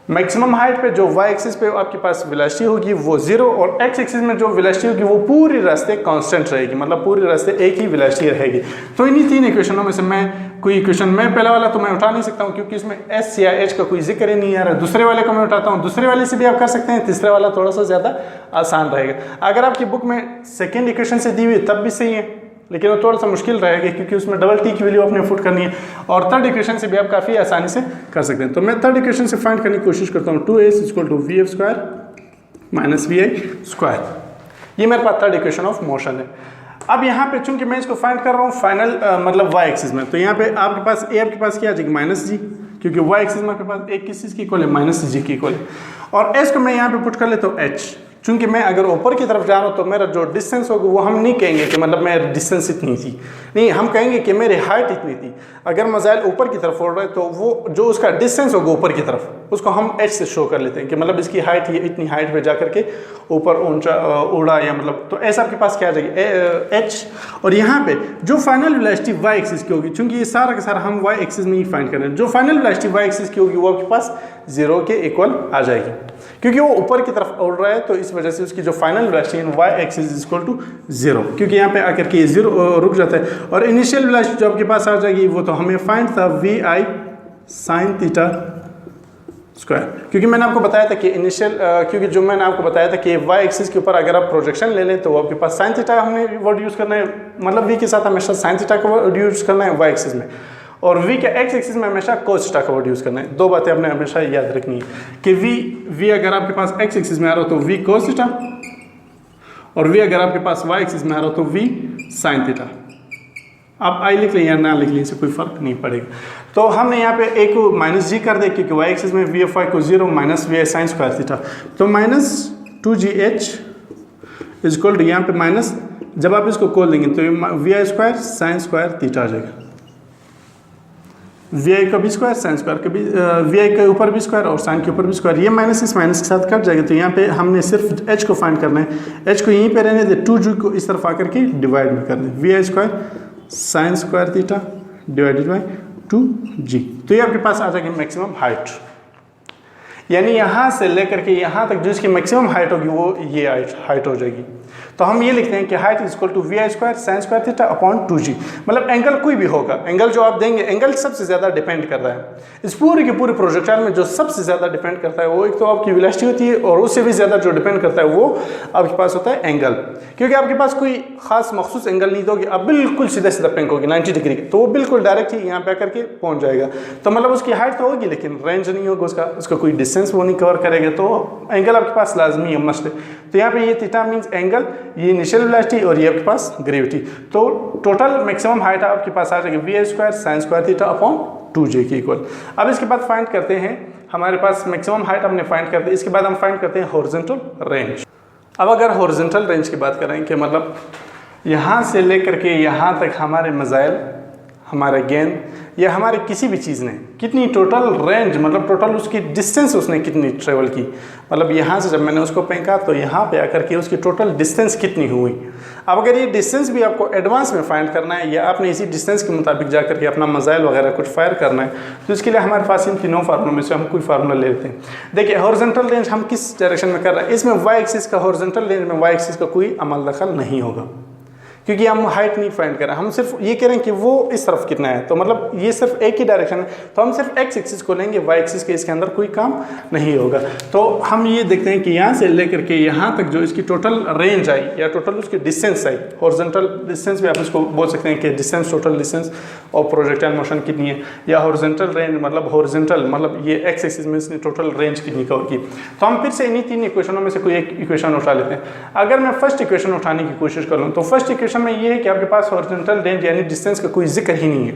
मैक्सिमम हाइट पे जो वाई एक्सिस पे आपके पास वेलोसिटी होगी वो 0 और एक्स एक्सिस में जो वेलोसिटी होगी वो पूरी रास्ते कांस्टेंट रहेगी, मतलब पूरे रास्ते एक ही वेलोसिटी रहेगी। तो इन्हीं 3 इक्वेशनों में से मैं कोई इक्वेशन, मैं पहला वाला तो मैं उठा नहीं सकता हूँ क्योंकि इसमें एस या एच का कोई जिक्र ही नहीं आ रहा है। दूसरे वाले को मैं उठाता हूँ, दूसरे वाले से भी आप कर सकते हैं, तीसरे वाला थोड़ा सा ज़्यादा आसान रहेगा। अगर आपकी बुक में सेकेंड इक्वेशन से दी हुई तब भी सही है, लेकिन वो थोड़ा सा मुश्किल रहेगा क्योंकि उसमें डबल टी की वैल्यू आपने पुट करनी है, और थर्ड इक्वेशन से भी आप काफ़ी आसानी से कर सकते हैं। तो मैं थर्ड इक्वेशन से फाइंड करने की कोशिश करता हूँ, 2s equal to V F square minus V I square. ये मेरे पास थर्ड इक्वेशन ऑफ मोशन है। अब यहाँ पे चूंकि मैं इसको फाइंड कर रहा हूँ फाइनल मतलब वाई एक्सिस में, तो यहाँ पे आपके पास ए आपके पास क्या आ जाएगी माइनस जी, क्योंकि वाई एक्सिस में आपके पास एक किस चीज़ की इक्वल है माइनस जी की इक्वल है, और एस को मैं यहाँ पे पुट कर लेता हूँ एच। चूंकि मैं अगर ऊपर की तरफ जा रहा हूँ तो मेरा जो डिस्टेंस होगा वो हम नहीं कहेंगे कि मतलब मेरी डिस्टेंस इतनी थी, नहीं, हम कहेंगे कि मेरी हाइट इतनी थी। अगर मिसाइल ऊपर की तरफ उड़ रहा है तो वो जो उसका डिस्टेंस होगा ऊपर की तरफ उसको हम एच से शो कर लेते हैं कि मतलब इसकी हाइट ये इतनी हाइट पे जा करके ऊपर ऊंचा उड़ा, या मतलब तो ऐसा आपके पास क्या आ जाएगी एच। और यहाँ पे जो फाइनल वेलोसिटी वाई एक्सिस की होगी, चूंकि ये सारा का सारा हम वाई एक्सिस में ही फाइंड कर रहे हैं, जो फाइनल वेलोसिटी वाई एक्सिस की होगी वो आपके पास 0 के इक्वल आ जाएगी, क्योंकि वो ऊपर की तरफ उड़ रहा है। तो इस वजह से उसकी जो final velocity in Y axis is equal to 0, क्योंकि यहाँ पे आकर के 0 रुक जाता है। और इनिशियल वेलोसिटी जो आपके पास आ जाएगी वो तो हमें फाइंड था V I sine theta square, क्योंकि मैंने आपको बताया था कि इनिशियल क्योंकि जो मैंने आपको बताया था कि वाई एक्सिस के ऊपर अगर आप प्रोजेक्शन ले लें तो वो आपके पास साइन थीटा हमने वर्ड यूज़ करना है, मतलब वी के साथ हमेशा साइन थीटा का वर्ड यूज़ करना है वाई एक्सिस में, और v के x एक्सिस में हमेशा कोस थीटा का वर्ड यूज़ करना है। 2 बातें आपने हमेशा याद रखनी है कि v अगर आपके पास x एक्सिस में आ रहा हो तो v कोस थीटा, और v अगर आपके पास y एक्सिस में आ रहा हो तो v साइन थीटा। आप आई लिख लें या ना लिख लें, इससे कोई फर्क नहीं पड़ेगा। तो हमने यहाँ पे a को माइनस जी कर दे क्योंकि y एक्सिस में वी एफ वाई को 0 minus V I sine square theta, तो minus 2gh is equal to यहाँ पे माइनस, जब आप इसको खोल देंगे तो V I square sine square theta आ जाएगा। वी आई का भी स्क्वायर साइन स्क्वायर का भी, वी आई के ऊपर भी स्क्वायर और साइन के ऊपर भी स्क्वायर, ये माइनस इस माइनस के साथ कट जाएगा। तो यहाँ पे हमने सिर्फ एच को फाइंड करना है, एच को यहीं पे रहने दे, 2g को इस तरफ आकर के डिवाइड में कर दें, V I square sine square theta divided by 2g। तो ये आपके पास आ जाएगी मैक्सिमम हाइट, यानी यहाँ से लेकर के यहाँ तक जो इसकी मैक्सिमम हाइट होगी वो ये हाइट हो जाएगी। तो हम ये लिखते हैं कि height is equal to V I square sine square theta upon 2g, मतलब एंगल कोई भी होगा, एंगल जो आप देंगे, एंगल सबसे ज़्यादा डिपेंड कर रहा है इस पूरे के पूरे प्रोजेक्टाइल में। जो सबसे ज़्यादा डिपेंड करता है वो एक तो आपकी वेलोसिटी होती है, और उससे भी ज़्यादा जो डिपेंड करता है वो आपके पास होता है एंगल, क्योंकि आपके पास कोई खास मखसूस एंगल नहीं दोगे, अब बिल्कुल सीधा सीधा फेंकोगे 90 डिग्री का, तो वो बिल्कुल डायरेक्ट ही यहाँ पे आकर के पहुँच जाएगा। तो मतलब उसकी हाइट तो होगी लेकिन रेंज नहीं होगा, उसका कोई डिस्टेंस वो नहीं कवर करेगा, तो एंगल आपके पास लाजमी है, मस्ट है। तो यहाँ पे ये थीटा मीन्स एंगल, ये इनिशियल वेलोसिटी और ये आपके पास ग्रेविटी। तो टोटल मैक्सिमम हाइट आपके पास आ जाएगी V I square sine square theta upon 2j के इक्वल। अब इसके बाद फाइंड करते हैं, हमारे पास मैक्सिमम हाइट हमने फाइंड कर दी, इसके बाद हम फाइंड करते हैं हॉरिजॉन्टल रेंज। अब अगर हॉरिजॉन्टल रेंज की बात करें कि मतलब यहाँ से लेकर के यहाँ तक हमारे मिसाइल, हमारे गेंद या हमारे किसी भी चीज़ ने कितनी टोटल रेंज, मतलब टोटल उसकी डिस्टेंस उसने कितनी ट्रेवल की, मतलब यहाँ से जब मैंने उसको फेंका तो यहाँ पे आकर के उसकी टोटल डिस्टेंस कितनी हुई। अब अगर ये डिस्टेंस भी आपको एडवांस में फाइंड करना है या आपने इसी डिस्टेंस के मुताबिक जाकर के अपना मिसाइल वगैरह कुछ फायर करना है, तो इसके लिए हमारे पास इन तीनों फार्मूलों में से हम कोई फार्मूला ले लेते हैं। देखिए हॉरिजॉन्टल रेंज हम किस डायरेक्शन में कर रहे हैं, इसमें वाई एक्सिस का, हॉरिजॉन्टल रेंज में वाई एक्सिस का कोई अमल दखल नहीं होगा, क्योंकि हम हाइट नहीं फाइंड कर रहे हैं, हम सिर्फ ये कह रहे हैं कि वो इस तरफ कितना है, तो मतलब ये सिर्फ एक ही डायरेक्शन है, तो हम सिर्फ एक्स एक्सिस को लेंगे, वाई एक्सिस के इसके अंदर कोई काम नहीं होगा। तो हम ये देखते हैं कि यहाँ से लेकर के यहाँ तक जो इसकी टोटल रेंज आई या टोटल उसकी डिस्टेंस आई, हॉरिजॉन्टल डिस्टेंस भी आप इसको बोल सकते हैं कि डिस्टेंस, टोटल डिस्टेंस और प्रोजेक्टाइल मोशन कितनी है, या हॉरिजॉन्टल रेंज मतलब हॉरिजॉन्टल मतलब ये एक्स एक्सिस में इसने टोटल रेंज कितनी कवर की। तो हम फिर से इन्हीं तीन इक्वेशनों में से कोई एक इक्वेशन उठा लेते हैं। अगर मैं फर्स्ट इक्वेशन उठाने की कोशिश करूँ तो फर्स्ट इक्वेशन में ये है कि आपके पास हॉरिजॉन्टल रेंज यानी डिस्टेंस का कोई जिक्र ही नहीं है,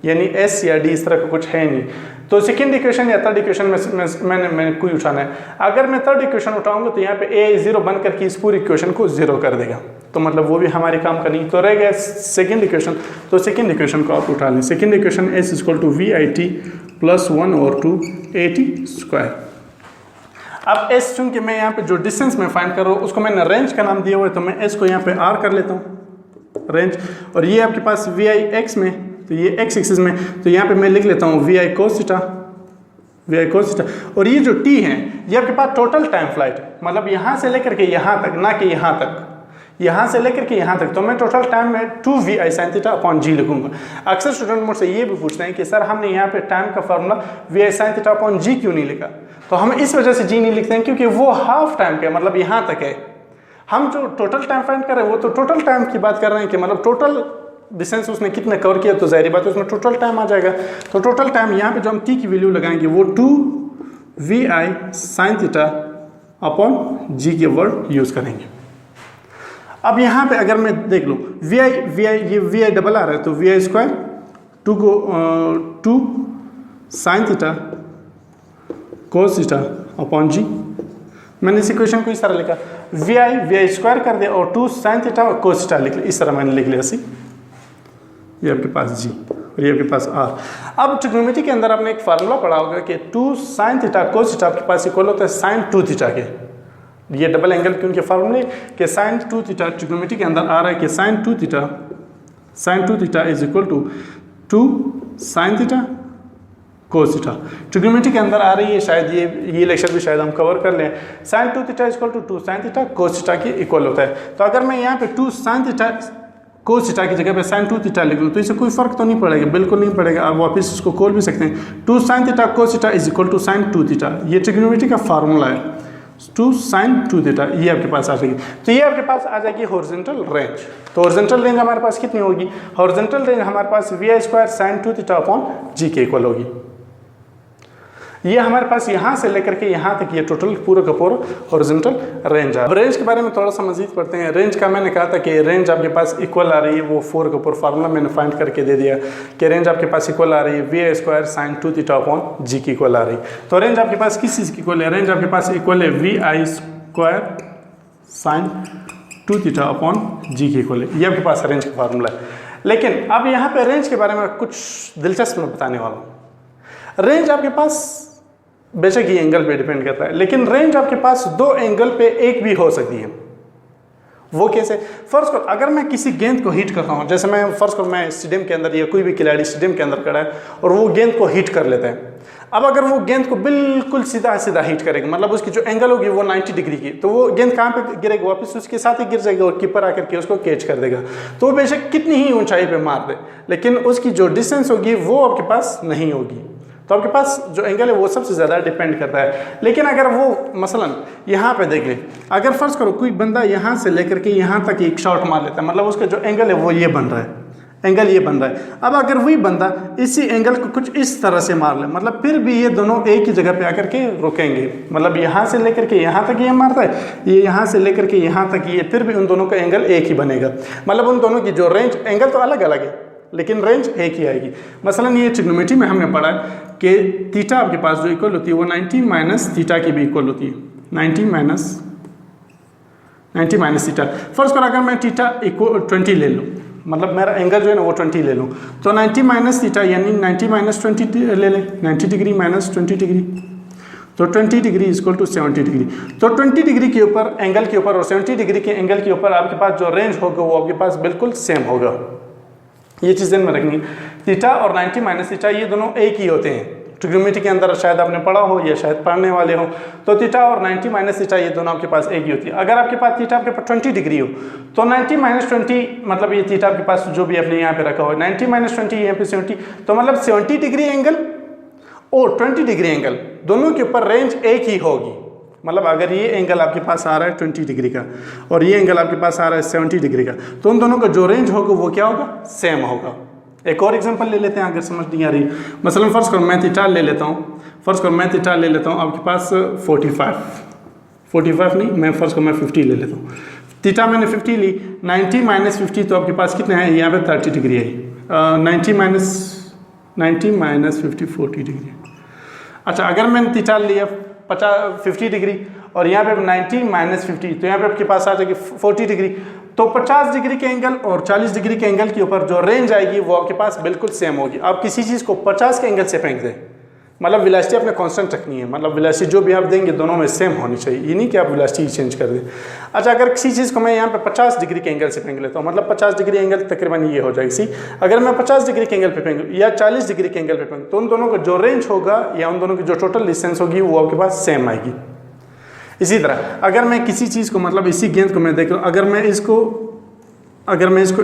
यानी एस या डी इस तरह का कुछ है नहीं। तो सेकंड इक्वेशन या थर्ड इक्वेशन में मैंने कोई उठाना है। अगर मैं थर्ड इक्वेशन उठाऊंगा तो यहाँ पे ए 0 बन करके इस पूरी इक्वेशन को 0 कर देगा, तो मतलब वो भी हमारे काम का नहीं। तो रह गया सेकंड इक्वेशन, तो सेकंड इक्वेशन को आप उठा लें। Second equation S equal to V I T plus 1/2 AT²। अब एस चूंकि मैं यहाँ पे जो डिस्टेंस में फाइंड कर रहा हूँ उसको मैंने रेंज का नाम दिया हुआ है, तो मैं एस को यहाँ पे आर कर लेता हूँ रेंज, और ये आपके पास वी आई एक्स में, तो ये एक्स एक्सिस में, तो यहाँ पे मैं लिख लेता हूँ V I cos theta, V I cos theta. और ये जो टी है ये आपके पास टोटल टाइम फ्लाइट है, मतलब यहाँ से लेकर के यहाँ तक, ना कि यहाँ तक, यहाँ से लेकर के यहाँ तक, तो मैं टोटल टाइम में 2vi sin थीटा अपॉन जी लिखूंगा। अक्सर स्टूडेंट मुझसे ये भी पूछते हैं कि सर हमने यहाँ पे टाइम का formula vi sin theta upon G क्यों नहीं लिखा, तो हम इस वजह से जी नहीं लिखते हैं क्योंकि वो हाफ टाइम का, मतलब यहाँ तक है। हम जो टोटल टाइम फाइंड कर रहे हैं वो तो टोटल टाइम की बात कर रहे हैं कि मतलब टोटल डिस्टेंस उसने कितने कवर किया, तो जाहिर बात है उसमें टोटल टाइम आ जाएगा। तो टोटल टाइम यहाँ पे जो हम टी की वैल्यू लगाएंगे वो 2vi sin थीटा अपॉन जी के वर्ड यूज़ करेंगे। अब यहाँ पे अगर मैं देख लूँ ये vi डबल आ रहा है, तो vi² 2 sin theta cos theta upon G. मैंने इस इक्वेशन को इस तरह लिखा, vi² कर दिया और 2 sin थीटा और cos थीटा लिख लिया, इस तरह मैंने लिख लिया सी। ये आपके पास जी और ये आपके पास आर। अब ट्रिग्नोमेट्री के अंदर आपने एक फार्मूला पढ़ा होगा कि 2 sin थीटा cos थीटा आपके पास इक्वल होता है sin 2 थीटा के। ये डबल एंगल के उनके फार्मूले कि sin 2 थीटा ट्रिग्नोमेट्री के अंदर आ रहा है कि sin 2 theta is equal to 2 sin theta cos theta. Trigonometry के अंदर आ रही है, शायद ये लेक्चर भी शायद हम कवर कर लें। sin 2 theta equal to 2 sin theta cos theta के इक्वल होता है। तो अगर मैं यहाँ पे 2 sin थीटा cos थीटा की जगह पे sin 2 थीटा लिख लूँ तो इससे कोई फर्क तो नहीं पड़ेगा, बिल्कुल नहीं पड़ेगा। आप वापस इसको खोल भी सकते हैं। 2 sin theta cos theta is equal to sin 2 theta, ये ट्रिग्नोमेट्री का फार्मूला है। 2 sin 2 थीटा ये आपके पास आ जाएगी, तो ये आपके पास आ जाएगी हॉरिजॉन्टल रेंज। तो हॉरिजॉन्टल रेंज हमारे पास कितनी होगी, हॉरिजॉन्टल रेंज हमारे पास vi² sin 2 थीटा अपॉन जी के इक्वल होगी। ये हमारे पास यहाँ से लेकर के यहाँ तक ये टोटल पूरा का पूरा हॉरिजॉन्टल रेंज है। अब रेंज के बारे में थोड़ा सा मजीद पढ़ते हैं। रेंज का मैंने कहा था कि रेंज आपके पास इक्वल आ रही है, वो 4 का पूरा फार्मूला मैंने फाइंड करके दे दिया कि रेंज आपके पास इक्वल आ रही है vi² sin 2 थीटा अपॉन जी की इक्वल आ रही है। तो रेंज आपके पास किस चीज़ की इक्वल है, रेंज आपके पास इक्वल है vi² sin 2 थीटा अपॉन जी की इक्वल है। ये आपके पास रेंज का फार्मूला है। लेकिन अब यहाँ पे रेंज के बारे में कुछ दिलचस्प मैं बताने वाला हूँ। रेंज आपके पास बेशक ये एंगल पे डिपेंड करता है, लेकिन रेंज आपके पास 2 एंगल पे एक भी हो सकती है। वो कैसे, फर्स्ट करो अगर मैं किसी गेंद को हिट करता हूँ, जैसे मैं फर्स्ट करो मैं स्टेडियम के अंदर या कोई भी खिलाड़ी स्टेडियम के अंदर खड़ा है और वो गेंद को हिट कर लेता है। अब अगर वो गेंद को बिल्कुल सीधा सीधा हिट करेगा, मतलब उसकी जो एंगल होगी वो 90 डिग्री की, तो वो गेंद कहाँ पे गिरेगी, वापस उसके साथ ही गिर जाएगी और कीपर आकर के उसको कैच कर देगा। तो वो बेशक कितनी ही ऊंचाई पे मार दे, लेकिन उसकी जो डिस्टेंस होगी वो आपके पास नहीं होगी। तो आपके पास जो एंगल है वो सबसे ज़्यादा डिपेंड करता है। लेकिन अगर वो मसलन यहाँ पे देख ले, अगर फर्ज करो कोई बंदा यहाँ से लेकर के यहाँ तक एक शॉट मार लेता है, मतलब उसका जो एंगल है वो ये बन रहा है, एंगल ये बन रहा है। अब अगर वही बंदा इसी एंगल को कुछ इस तरह से मार ले, मतलब फिर भी ये दोनों एक ही जगह पे आकर के रुकेंगे, मतलब यहाँ से लेकर के यहाँ तक ये मारता है, ये यहाँ से लेकर के यहाँ तक ये, फिर भी उन दोनों का एंगल एक ही बनेगा। मतलब उन दोनों की जो रेंज एंगल तो अलग अलग है, लेकिन रेंज एक ही आएगी। मसलन ये ट्रिग्नोमेट्री में हमने पढ़ा है कि थीटा आपके पास जो इक्वल होती है वो 90 माइनस थीटा की भी इक्वल होती है, 90 माइनस थीटा। फर्स्ट करो अगर मैं थीटा इक्वल 20 ले लूँ, मतलब मेरा एंगल जो है ना वो 20 ले लूँ, तो 90 माइनस थीटा यानी 90 माइनस 20 ले लें, 90 डिग्री माइनस 20 डिग्री, तो 20 डिग्री इक्वल टू 70 डिग्री। तो 20 डिग्री के ऊपर एंगल के ऊपर और 70 डिग्री के एंगल के ऊपर आपके पास जो रेंज होगा वो आपके पास बिल्कुल सेम होगा। ये चीज़ ध्यान में रखनी। थीटा और 90 माइनस थीटा ये दोनों एक ही होते हैं। ट्रिग्नोमेट्री के अंदर शायद आपने पढ़ा हो या शायद पढ़ने वाले हो, तो थीटा और 90 माइनस थीटा ये दोनों आपके पास एक ही होती है। अगर आपके पास थीटा आपके पास 20 डिग्री हो तो 90 माइनस 20 मतलब ये थीटा आपके पास जो भी आपने यहाँ पे रखा हो 90 माइनस 20 यहाँ पे 70, तो मतलब 70 डिग्री एंगल और 20 डिग्री एंगल दोनों के ऊपर रेंज एक ही होगी। मतलब अगर ये एंगल आपके पास आ रहा है 20 डिग्री का और ये एंगल आपके पास आ रहा है 70 डिग्री का, तो उन दोनों का जो रेंज होगा वो क्या होगा, सेम होगा। एक और एग्जांपल ले लेते हैं अगर समझ नहीं आ रही। मसलन फर्स्ट करो मैं थीटा ले लेता हूँ, आपके पास 45 नहीं, मैं फर्स्ट करो मैं 50 ले लेता हूँ। थीटा मैंने 50 ली, 90 माइनस 50 तो आपके पास कितने हैं, यहाँ पे 30 डिग्री है। 90 माइनस 50 40 डिग्री। अच्छा अगर मैंने थीटा लिया 50 डिग्री और यहाँ पे 90 माइनस 50 तो यहाँ पे आपके पास आ जाएगी 40 डिग्री, तो 50 डिग्री के एंगल और 40 डिग्री के एंगल के ऊपर जो रेंज आएगी वो आपके पास बिल्कुल सेम होगी। आप किसी चीज़ को 50 के एंगल से फेंक दें, मतलब वेलोसिटी आपने कांस्टेंट रखनी है, मतलब वेलोसिटी जो भी आप देंगे दोनों में सेम होनी चाहिए, ये नहीं कि आप वेलोसिटी चेंज कर दें। अच्छा अगर किसी चीज़ को मैं यहाँ पे 50 डिग्री के एंगल से फेंक लेता हूँ, मतलब 50 डिग्री एंगल तकरीबन ये हो जाएगी। सी अगर मैं 50 डिग्री के एंगल पे फेंक या 40 डिग्री के एंगल पे फेंक, तो उन दोनों का जो रेंज होगा या उन दोनों की जो टोटल डिस्टेंस होगी वो आपके पास सेम आएगी। इसी तरह अगर मैं किसी चीज़ को मतलब इसी गेंद को मैं देख लूँ, अगर मैं इसको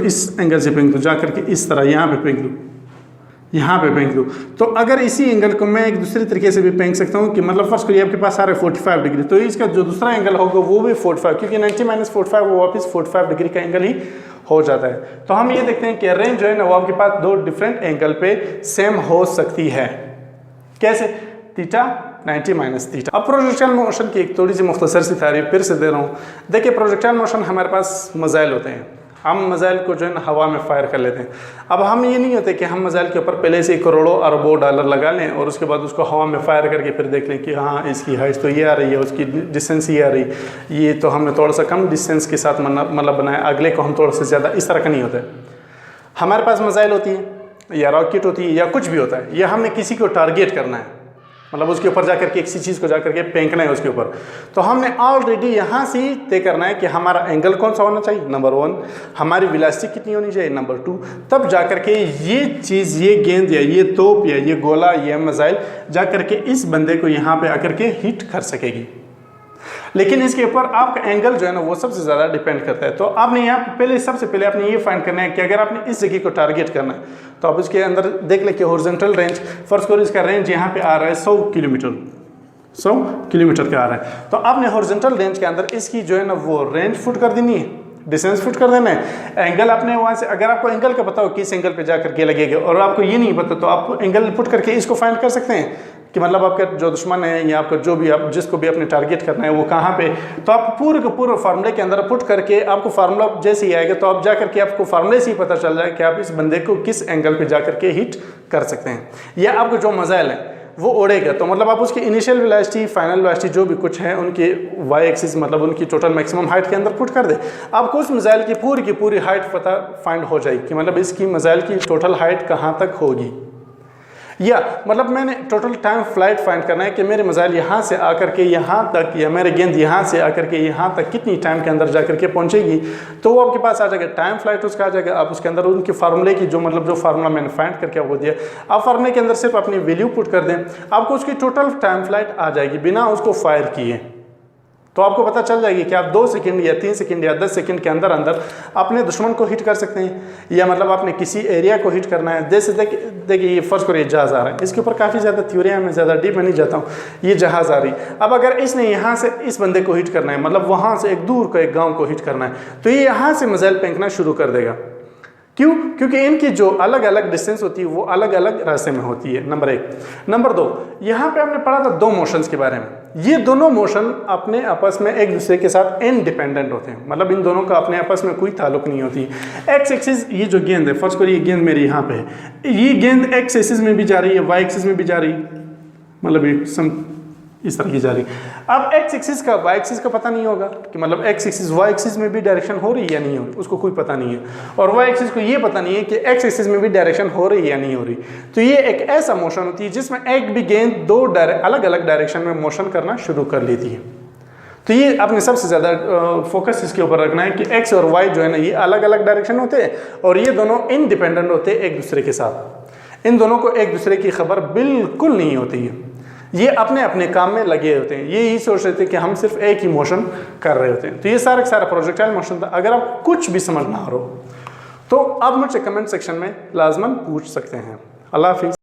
इस एंगल से फेंक दूँ, जा करके इस तरह यहाँ पे फेंक दूँ, तो अगर इसी एंगल को मैं एक दूसरे तरीके से भी फेंक सकता हूँ कि मतलब फर्स्ट करिए आपके पास आ रहा है 45 डिग्री, तो इसका जो दूसरा एंगल होगा वो भी 45, क्योंकि 90 माइनस 45 वो वापस 45 डिग्री का एंगल ही हो जाता है। तो हम ये देखते हैं कि रेंज जो है ना वो आपके पास दो डिफरेंट एंगल पे सेम हो सकती है। कैसे? Theta 90 minus theta. अब प्रोजेक्टाइल मोशन की एक थोड़ी सी मुख्तसर सी तारीफ फिर से दे रहा हूँ। देखिए प्रोजेक्टाइल मोशन हमारे पास मिसाइल होते हैं, हम मिसाइल को जो है ना हवा में फायर कर लेते हैं। अब हम ये नहीं होते कि हम मिसाइल के ऊपर पहले से करोड़ों अरबों डॉलर लगा लें और उसके बाद उसको हवा में फायर करके फिर देख लें कि हाँ इसकी हाइट तो ये आ रही है, उसकी डिस्टेंस ये आ रही, ये तो हमने थोड़ा सा कम डिस्टेंस के साथ मतलब बनाया, अगले को हम थोड़ा सा ज़्यादा, इस तरह का नहीं होता है। हमारे पास मिसाइल होती है या रॉकेट होती है या कुछ भी होता है, या हमने किसी को टारगेट करना है, मतलब उसके ऊपर जाकर के किसी चीज़ को जाकर के फेंकना है उसके ऊपर, तो हमने ऑलरेडी यहाँ से ही तय करना है कि हमारा एंगल कौन सा होना चाहिए, नंबर 1, हमारी वेलोसिटी कितनी होनी चाहिए, नंबर 2, तब जाकर के ये चीज़, ये गेंद या ये तोप या ये गोला या मिसाइल जाकर के इस बंदे को यहाँ पे आकर के हिट कर सकेगी। लेकिन इसके ऊपर आपका एंगल जो है ना वो सबसे ज़्यादा डिपेंड करता है। तो आपने यहाँ पहले सबसे पहले आपने ये फाइंड करना है कि अगर आपने इस जगह को टारगेट करना है तो आप उसके अंदर देख लें कि हॉरिजॉन्टल रेंज, फर्स्ट करो इसका रेंज यहाँ पे आ रहा है 100 किलोमीटर का आ रहा है, तो आपने हॉरिजॉन्टल रेंज के अंदर इसकी जो है ना वो रेंज फुट कर देनी है, डिस्टेंस फुट कर देना है। एंगल आपने वहाँ से, अगर आपको एंगल का पता हो किस एंगल पे जा करके लगेगा और आपको ये नहीं पता तो आप एंगल पुट करके इसको फाइंड कर सकते हैं कि मतलब आपका जो दुश्मन है या आपका जो भी आप जिसको भी अपने टारगेट करना है वो कहाँ पे, तो आप पूरे के पूरे फार्मूले के अंदर पुट करके आपको फार्मूला जैसे ही आएगा तो आप जा करके आपको फार्मूले से ही पता चल जाए कि आप इस बंदे को किस एंगल पे जा करके हिट कर सकते हैं। या आपको जो मिसाइल है वो उड़ेगा तो मतलब आप उसकी इनिशियल वेलोसिटी, फाइनल वेलोसिटी जो भी कुछ है उनके वाई एक्सिस मतलब उनकी टोटल मैक्सिमम हाइट के अंदर पुट कर दे, आपको उस मिसाइल की पूरी हाइट पता फाइंड हो जाएगी कि मतलब इसकी मिसाइल की टोटल हाइट कहाँ तक होगी। या मतलब मैंने टोटल टाइम फ्लाइट फाइंड करना है कि मेरे मिसाइल यहाँ से आकर के यहाँ तक या मेरे गेंद यहाँ से आकर के यहाँ तक कितनी टाइम के अंदर जाकर के पहुँचेगी, तो वो आपके पास आ जाएगा, टाइम फ्लाइट उसका आ जाएगा। आप उसके अंदर उनके फार्मूले की जो फार्मूला मैंने फाइंड करके आपको दिया, आप फार्मूले के अंदर सिर्फ अपनी वैल्यू पुट कर दें, आपको उसकी टोटल टाइम फ्लाइट आ जाएगी बिना उसको फायर किए। तो आपको पता चल जाएगी कि आप 2 सेकंड या 3 सेकंड या 10 सेकंड के अंदर अपने दुश्मन को हिट कर सकते हैं, या मतलब आपने किसी एरिया को हिट करना है। जैसे देखिए ये फर्स्ट करिए जहाज़ आ रहा है, इसके ऊपर काफ़ी ज़्यादा थ्योरियाँ, मैं ज़्यादा डीप में नहीं जाता हूँ। ये जहाज़ आ रही, अब अगर इसने यहाँ से इस बंदे को हिट करना है, मतलब वहाँ से एक दूर को एक गाँव को हिट करना है, तो ये यहाँ से मिसाइल फेंकना शुरू कर देगा। क्यों? क्योंकि इनकी जो अलग अलग डिस्टेंस होती है वो अलग अलग रास्ते में होती है, नंबर 1। नंबर 2, यहाँ पे हमने पढ़ा था 2 मोशंस के बारे में। ये दोनों मोशन अपने आपस में एक दूसरे के साथ इनडिपेंडेंट होते हैं, मतलब इन दोनों का अपने आपस में कोई ताल्लुक नहीं होती। एक्स एक्सिस ये जो गेंद है, फर्स्ट करिए गेंद मेरी यहाँ पे है, ये गेंद एक्स एक्सिस में भी जा रही है, वाई एक्सिस में भी जा रही है, मतलब एक इस तरह की जा रही। अब एक्स एक्सिस का वाई एक्सिस का पता नहीं होगा कि मतलब एक्स एक्सिस वाई एक्सिस में भी डायरेक्शन हो रही है या नहीं हो रही, उसको कोई पता नहीं है। और वाई एक्सिस को ये पता नहीं है कि एक्स एक्सिस में भी डायरेक्शन हो रही है या नहीं हो रही। तो ये एक ऐसा मोशन होती है जिसमें एक भी गेंद दो अलग अलग डायरेक्शन में मोशन करना शुरू कर लेती है। तो ये आपने सबसे ज़्यादा फोकस इसके ऊपर रखना है कि एक्स और वाई जो है ना, ये अलग अलग डायरेक्शन होते हैं और ये दोनों इनडिपेंडेंट होते हैं एक दूसरे के साथ। इन दोनों को एक दूसरे की खबर बिल्कुल नहीं होती है, ये अपने अपने काम में लगे होते हैं। ये यही सोच रहे थे कि हम सिर्फ एक ही मोशन कर रहे होते हैं। तो ये सारा प्रोजेक्टाइल मोशन था। अगर आप कुछ भी समझ ना आ रहा हो तो आप मुझसे कमेंट सेक्शन में लाजमन पूछ सकते हैं। अल्लाह हाफिज़।